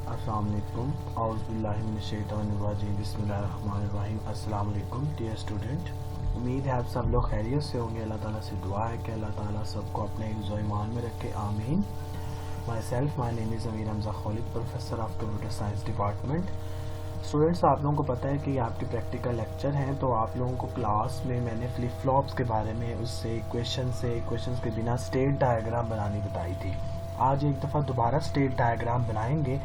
अस्सलाम वालेकुम औज़ुबिल्लाहि मिनश्शैतानिर्रजीम बिस्मिल्लाहिर्रहमानिर्रहीम। अस्सलाम वालेकुम डियर स्टूडेंट, उम्मीद है आप सब लोग खैरियत से होंगे। अल्लाह ताला से दुआ है कि अल्लाह ताला सबको अपने हिफ्ज़ व ईमान में रखे, आमीन। My name is Amir Hamza Khalid, professor of computer science department. Students, आप लोगों को पता है कि ये आपके प्रैक्टिकल लेक्चर हैं, तो आप लोगों को क्लास में मैंने फ्लिप फ्लॉप्स के बारे में उससे इक्वेशंस के बिना स्टेट डायग्राम बनानी बताई थी। आज एक दफ़ा दोबारा स्टेट डायग्राम बनाएंगे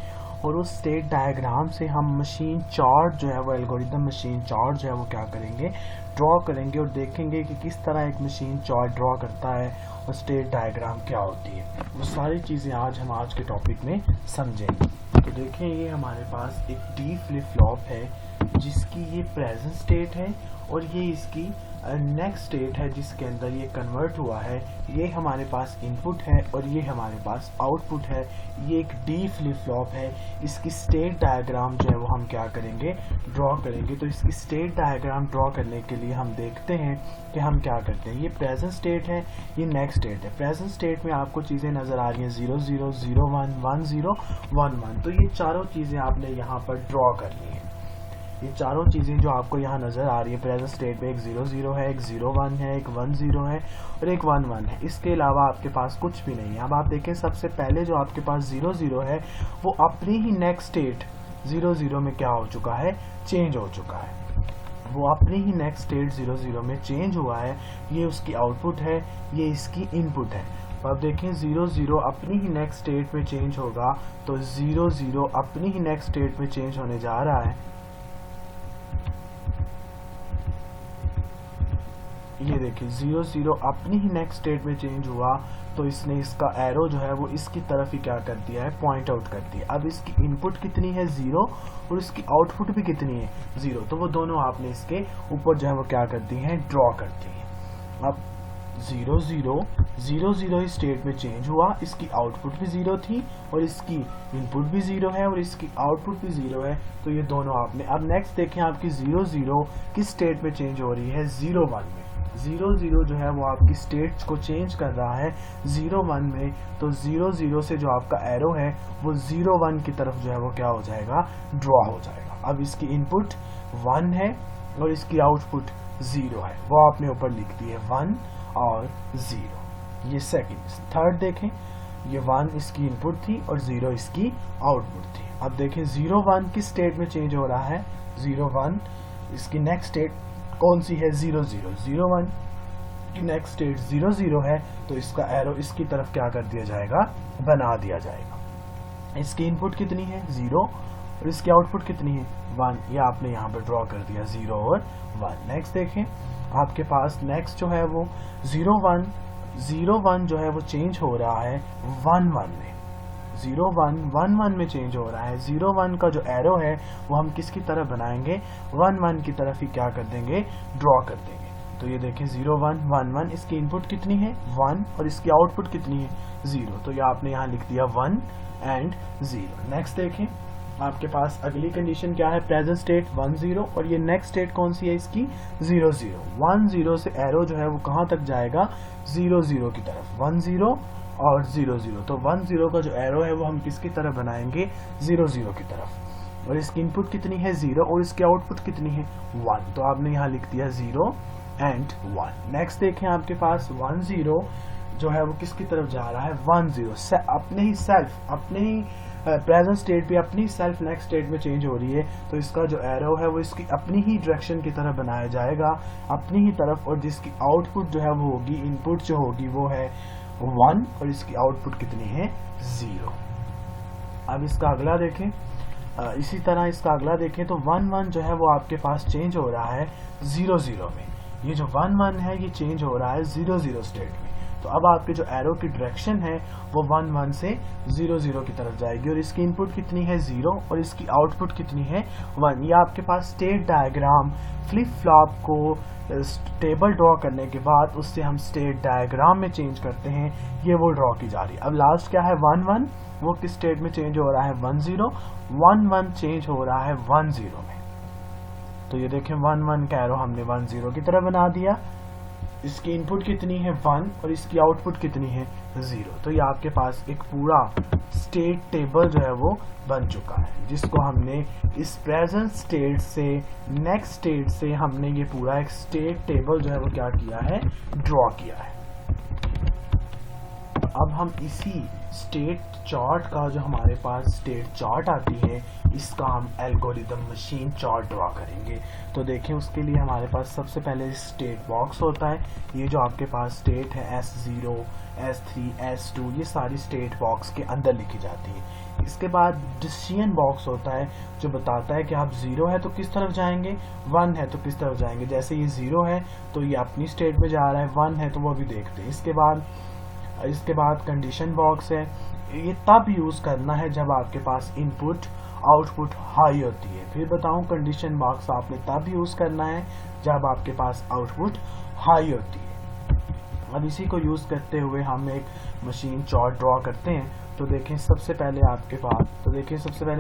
और उस स्टेट डायग्राम से हम मशीन चार्ट जो है वो एल्गोरिदम मशीन चार्ट जो है वो क्या करेंगे, ड्रॉ करेंगे और देखेंगे कि किस तरह एक मशीन चार्ट ड्रॉ करता है और स्टेट डायग्राम क्या होती है। वो सारी चीज़ें आज हम के टॉपिक में समझेंगे। तो देखें, ये हमारे पास एक डी फ्लिप फ्लॉप है जिसकी ये प्रेजेंट स्टेट है और ये इसकी नेक्स्ट स्टेट है जिसके अंदर ये कन्वर्ट हुआ है। ये हमारे पास इनपुट है और ये हमारे पास आउटपुट है। ये एक डी फ्लिप फ्लॉप है। इसकी स्टेट डायग्राम जो है वो हम क्या करेंगे, ड्रॉ करेंगे। तो इसकी स्टेट डायग्राम ड्रॉ करने के लिए हम देखते हैं कि हम क्या करते हैं। ये प्रेजेंट स्टेट है, ये नेक्स्ट स्टेट है। प्रेजेंट स्टेट में आपको चीज़ें नज़र आ रही हैं 0 0 0 1 1 0 1 1। तो ये चारों चीज़ें आपने यहाँ पर ड्रॉ करनी है। ये चारों चीज़ें जो आपको यहाँ नज़र आ रही है प्रेजेंट स्टेट में, एक 0 0 है, एक 0 1 है, एक 1 0 है और एक 1 1 है। इसके अलावा आपके पास कुछ भी नहीं है। अब आप देखें, सबसे पहले जो आपके पास 0 0 है वो अपनी ही नेक्स्ट स्टेट 0 0 में क्या हो चुका है, चेंज हो चुका है। वो अपनी ही नेक्स्ट स्टेट 0 0 में चेंज हुआ है। ये उसकी आउटपुट है, ये इसकी इनपुट है। तो अब देखें, 0 0 अपनी ही नेक्स्ट स्टेट में चेंज होगा तो 0 0 अपनी ही नेक्स्ट स्टेट में चेंज होने जा रहा है। ये देखिए 0 0 अपनी ही नेक्स्ट स्टेट में चेंज हुआ तो इसने इसका एरो जो है वो इसकी तरफ ही क्या कर दिया है, पॉइंट आउट कर दिया। अब इसकी इनपुट कितनी है 0 और इसकी आउटपुट भी कितनी है 0। तो वो दोनों आपने इसके ऊपर जो है वो क्या कर दी है, ड्रॉ कर दी है। अब 0 0 0 0 इस स्टेट में चेंज हुआ, इसकी आउटपुट भी 0 थी और इसकी इनपुट भी 0 है और इसकी आउटपुट भी 0 है। तो ये दोनों आपने, अब नेक्स्ट देखें, आपकी 0 0 किस स्टेट में चेंज हो रही है, 0 1 में। 0 0 जो है वो आपकी स्टेट्स को चेंज कर रहा है 0 1 में। तो 0 0 से जो आपका एरो है वो 0 1 की तरफ जो है वो क्या हो जाएगा, ड्रॉ हो जाएगा। अब इसकी इनपुट 1 है और इसकी आउटपुट 0 है, वो आपने ऊपर लिख दी है 1 और 0। ये सेकंड। थर्ड देखें, ये 1 इसकी इनपुट थी और 0 इसकी आउटपुट थी। अब देखें 0 1 किस स्टेट में चेंज हो रहा है, 0 1 इसकी नेक्स्ट स्टेट कौन सी है, 0 0 0 1 की नेक्स्ट स्टेट 0 0 है। तो इसका एरो इसकी तरफ क्या कर दिया जाएगा, बना दिया जाएगा। इसकी इनपुट कितनी है 0 और इसकी आउटपुट कितनी है 1। ये आपने यहाँ पर ड्रॉ कर दिया 0 और 1। नेक्स्ट देखें, आपके पास नेक्स्ट जो है वो 0 1 जो है वो चेंज हो रहा है 1 1 में। 0 1 1 1 में चेंज हो रहा है। 0 1 का जो एरो है वो हम किसकी तरफ बनाएंगे, 1 1 की तरफ ही क्या कर देंगे, ड्रॉ कर देंगे। तो ये देखें 0 1 1 1, इसकी इनपुट कितनी है 1 और इसकी आउटपुट कितनी है 0। तो ये आपने यहाँ लिख दिया 1 एंड 0। नेक्स्ट देखें, आपके पास अगली कंडीशन क्या है, प्रेजेंट स्टेट 1 0 और ये नेक्स्ट स्टेट कौन सी है इसकी 0 0। 1 0 से एरो जो है वो कहाँ तक जाएगा, 0 0 की तरफ। 1 0 और 0 0। तो 1 0 का जो एरो है वो हम किसकी तरफ बनाएंगे, 0 0 की तरफ। और इसकी इनपुट कितनी है 0 और इसकी आउटपुट कितनी है 1। तो आपने यहाँ लिख दिया 0 एंड 1। नेक्स्ट देखें, आपके पास 1 0 जो है वो किसकी तरफ जा रहा है, 1 0 अपने ही सेल्फ, अपने ही प्रेजेंट स्टेट भी अपनी सेल्फ नेक्स्ट स्टेट में चेंज हो रही है। तो इसका जो एरो है वो इसकी अपनी ही डायरेक्शन की तरफ बनाया जाएगा, अपनी ही तरफ। और जिसकी आउटपुट जो है वो होगी, इनपुट जो होगी वो है 1 और इसकी आउटपुट कितनी है 0। अब इसका अगला देखें, इसी तरह इसका अगला देखें तो 1 1 जो है वो आपके पास चेंज हो रहा है 0 0 में। ये जो 1 1 है ये चेंज हो रहा है 0 0 स्टेट में। तो अब आपके जो एरो की डायरेक्शन है वो 1 1 से 0 0 की तरफ जाएगी और इसकी इनपुट कितनी है 0 और इसकी आउटपुट कितनी है 1। ये आपके पास स्टेट डायग्राम फ्लिप फ्लॉप को टेबल ड्रॉ करने के बाद उससे हम स्टेट डायग्राम में चेंज करते हैं, ये वो ड्रॉ की जा रही है। अब लास्ट क्या है 1 1, वो किस स्टेट में चेंज हो रहा है 1 0। 1 1 चेंज हो रहा है 1 0 में। तो ये देखें 1 1 का एरो हमने 1 0 की तरह बना दिया। इसकी इनपुट कितनी है 1 और इसकी आउटपुट कितनी है 0। तो ये आपके पास एक पूरा स्टेट टेबल जो है वो बन चुका है, जिसको हमने इस प्रेजेंट स्टेट से नेक्स्ट स्टेट से हमने ये पूरा एक स्टेट टेबल जो है वो क्या किया है, ड्रॉ किया है। अब हम इसी स्टेट चार्ट का जो हमारे पास स्टेट चार्ट आती है, इसका हम एल्गोरिदम मशीन चार्ट ड्रॉ करेंगे। तो देखें, उसके लिए हमारे पास सबसे पहले स्टेट बॉक्स होता है। ये जो आपके पास स्टेट है S0, S3, S2, ये सारी स्टेट बॉक्स के अंदर लिखी जाती है। इसके बाद डिसीजन बॉक्स होता है जो बताता है कि आप 0 है तो किस तरफ जाएंगे, 1 है तो किस तरफ जाएंगे। जैसे ये 0 है तो ये अपनी स्टेट में जा रहा है, 1 है तो वो भी देखते हैं। इसके बाद कंडीशन बॉक्स है। ये तब यूज करना है जब आपके पास इनपुट आउटपुट हाई होती है। फिर बताऊं, कंडीशन बॉक्स आपने तब यूज करना है जब आपके पास आउटपुट हाई होती है। अब इसी को यूज करते हुए हम एक मशीन चार्ट ड्रॉ करते हैं। तो देखें सबसे पहले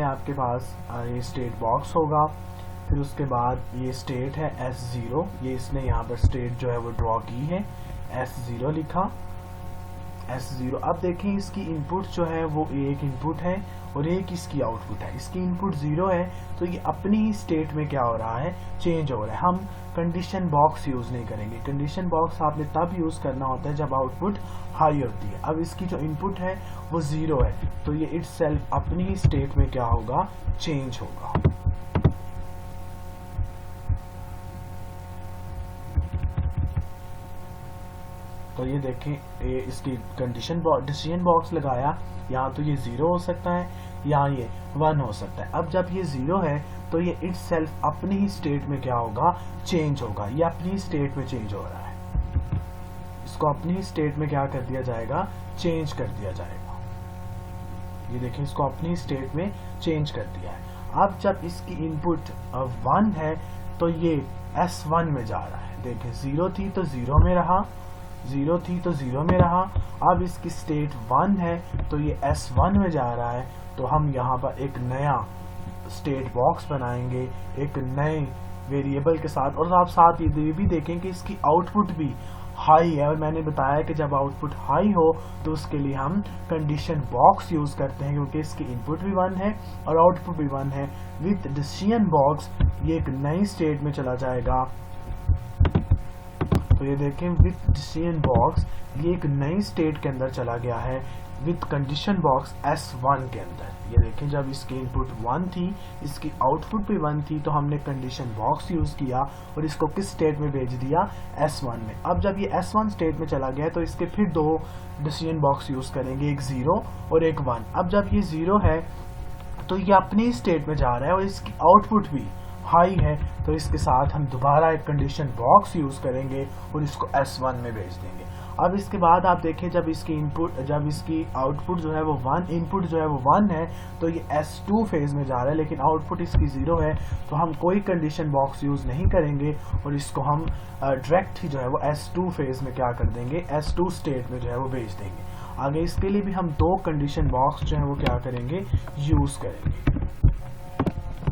आपके पास ये स्टेट बॉक्स होगा। फिर उसके बाद ये स्टेट है S0, ये इसने यहाँ पर स्टेट जो है वो ड्रॉ की है, S0 लिखा, S0। अब देखें इसकी इनपुट जो है वो एक इनपुट है और एक इसकी आउटपुट है। इसकी इनपुट 0 है तो ये अपनी ही स्टेट में क्या हो रहा है, चेंज हो रहा है। हम कंडीशन बॉक्स यूज नहीं करेंगे। कंडीशन बॉक्स आपने तब यूज करना होता है जब आउटपुट हाई होती है। अब इसकी जो इनपुट है वो 0 है तो ये इटसेल्फ अपनी ही स्टेट में क्या होगा, चेंज होगा। तो ये देखें, ये इसकी डिसीजन बॉक्स लगाया, यहाँ तो ये 0 हो सकता है, यहाँ ये 1 हो सकता है। अब जब ये 0 है तो ये इटसेल्फ अपनी ही स्टेट में क्या होगा, चेंज होगा। ये अपनी ही स्टेट में चेंज हो रहा है, इसको अपनी ही स्टेट में क्या कर दिया जाएगा, चेंज कर दिया जाएगा। ये देखें, इसको अपनी स्टेट में चेंज कर दिया है। अब जब इसकी इनपुट 1 है तो ये S1 में जा रहा है। देखें, 0 थी तो 0 में रहा, 0 थी तो 0 में रहा। अब इसकी स्टेट 1 है तो ये S1 में जा रहा है। तो हम यहाँ पर एक नया स्टेट बॉक्स बनाएंगे एक नए वेरिएबल के साथ। और आप साथ ये भी देखें कि इसकी आउटपुट भी हाई है। और मैंने बताया कि जब आउटपुट हाई हो तो उसके लिए हम कंडीशन बॉक्स यूज करते हैं, क्योंकि इसकी इनपुट भी 1 है और आउटपुट भी 1 है। विद डिसीजन बॉक्स ये एक नई स्टेट में चला जाएगा। तो ये देखें, विद डिसीजन बॉक्स ये एक नई स्टेट के अंदर चला गया है विद कंडीशन बॉक्स S1 के अंदर। ये देखें, जब इसकी इनपुट 1 थी, इसकी आउटपुट भी 1 थी, तो हमने कंडीशन बॉक्स यूज किया और इसको किस स्टेट में भेज दिया, S1 में। अब जब ये S1 स्टेट में चला गया तो इसके फिर 2 डिसीजन बॉक्स यूज करेंगे, एक 0 और एक 1। अब जब ये 0 है तो ये अपनी स्टेट में जा रहा है और इसकी आउटपुट भी हाई है, तो इसके साथ हम दोबारा एक कंडीशन बॉक्स यूज करेंगे और इसको S1 में भेज देंगे। अब इसके बाद आप देखें, जब इसकी आउटपुट जो है वो 1, इनपुट जो है वो 1 है, तो ये S2 फेज में जा रहा है, लेकिन आउटपुट इसकी 0 है, तो हम कोई कंडीशन बॉक्स यूज नहीं करेंगे और इसको हम डायरेक्ट ही जो है वो S2 फेज में क्या कर देंगे, S2 स्टेट में जो है वो भेज देंगे। आगे इसके लिए भी हम 2 कंडीशन बॉक्स जो है वो क्या करेंगे, यूज करेंगे।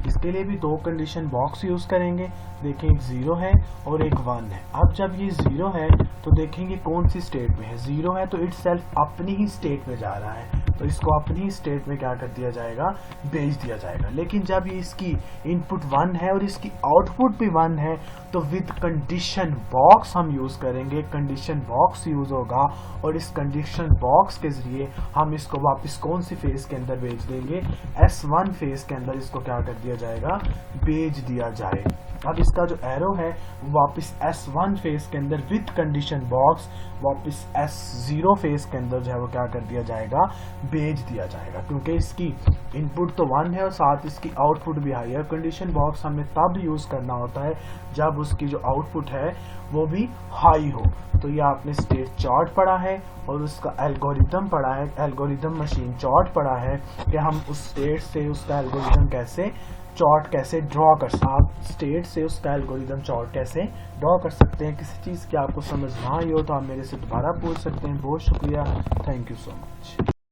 इसके लिए भी 2 कंडीशन बॉक्स यूज करेंगे। देखें, एक 0 है और एक 1 है। अब जब ये 0 है तो देखेंगे कौन सी स्टेट में है, 0 है तो इटसेल्फ अपनी ही स्टेट में जा रहा है, तो इसको अपनी ही स्टेट में क्या कर दिया जाएगा, भेज दिया जाएगा। लेकिन जब ये इसकी इनपुट 1 है और इसकी आउटपुट भी 1 है, तो विद कंडीशन बॉक्स हम यूज करेंगे। कंडीशन बॉक्स यूज होगा और इस कंडीशन बॉक्स के जरिए हम इसको वापस कौन सी फेज के अंदर भेज देंगे, S1 फेज के अंदर इसको क्या कर दिया जाएगा, भेज दिया जाए। अब इसका जो एरो है वापस S1 फेज के अंदर विद कंडीशन बॉक्स वापस S0 फेज के अंदर जो है वो क्या कर दिया जाएगा, भेज दिया जाएगा, क्योंकि इसकी इनपुट तो 1 है और साथ इसकी आउटपुट भी हाई है। कंडीशन बॉक्स हमें तब यूज करना होता है जब उसकी जो आउटपुट है वो भी हाई हो। तो ये आपने स्टेट चार्ट पढ़ा है और उसका एल्गोरिदम पढ़ा है, एल्गोरिदम मशीन चार्ट पढ़ा है कि हम उस स्टेट से उसका एल्गोरिदम कैसे ड्रॉ कर सकते हैं। आप स्टेट से उसका एल्गोरिदम चार्ट कैसे ड्रॉ कर सकते हैं। किसी चीज़ की आपको समझ ना आई हो तो आप मेरे से दोबारा पूछ सकते हैं। बहुत शुक्रिया, थैंक यू सो मच।